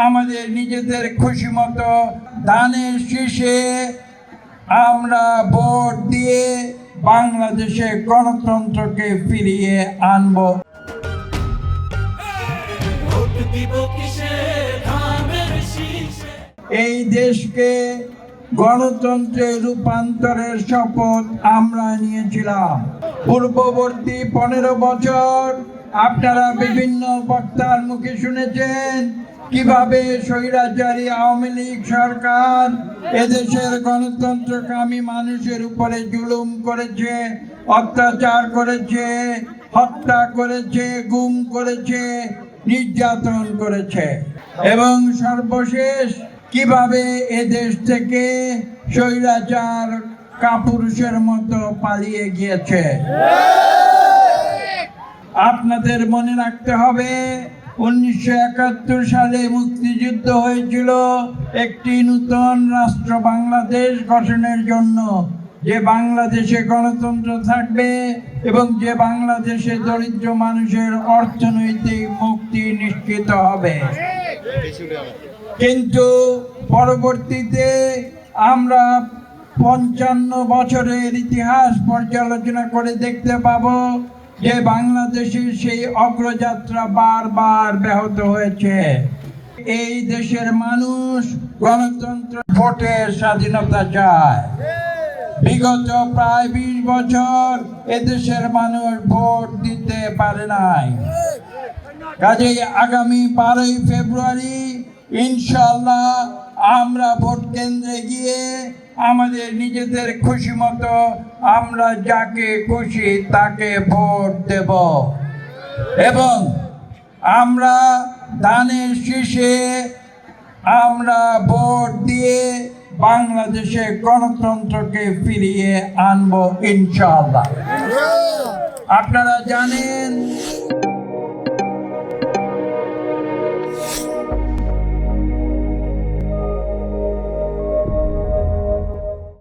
আমাদের নিজেদের খুশি মতো ধানের শীষে আমরা ভোট দিয়ে বাংলাদেশে গণতন্ত্রকে ফিরিয়ে আনব। এই দেশকে গণতন্ত্রে রূপান্তরের শপথ আমরা নিয়েছিলাম। পূর্ববর্তী 15 বছর আপনারা বিভিন্ন বক্তার মুখে শুনেছেন কিভাবে স্বৈরাচারী আওয়ামী লীগ সরকার এদেশের গণতন্ত্রকামী মানুষের উপরে জুলুম করেছে, অত্যাচার করেছে, হত্যা করেছে, গুম করেছে, নির্যাতন করেছে এবং সর্বশেষ কিভাবে এদেশ থেকে স্বৈরাচার কাপুরুষের মতো পালিয়ে গিয়েছে। আপনাদের মনে রাখতে হবে 1971 সালে মুক্তিযুদ্ধ হয়েছিল একটি নতুন রাষ্ট্র বাংলাদেশ গঠনের জন্য, যে বাংলাদেশে গণতন্ত্র থাকবে এবং যে বাংলাদেশে দরিদ্র মানুষের অর্থনৈতিক মুক্তি নিশ্চিত হবে। কিন্তু পরবর্তীতে আমরা 55 বছরের ইতিহাস পর্যালোচনা করে দেখতে পাবো যে বাংলাদেশের সেই অগ্রযাত্রা বারবার ব্যাহত হয়েছে। এই দেশের মানুষ গণতন্ত্র, ভোটের স্বাধীনতা চায়। বিগত প্রায় 20 বছর এদেশের মানুষ ভোট দিতে পারে নাই। কাজেই আগামী 12ই ফেব্রুয়ারি ইনশাআল্লাহ আমরা ভোট কেন্দ্রে গিয়ে আমাদের নিজেদের খুশি মতো আমরা যাকে খুশি তাকে ভোট দেব এবং আমরা ধানের শীষে আমরা ভোট দিয়ে বাংলাদেশে গণতন্ত্রকে ফিরিয়ে আনব ইনশাআল্লাহ। আপনারা জানেন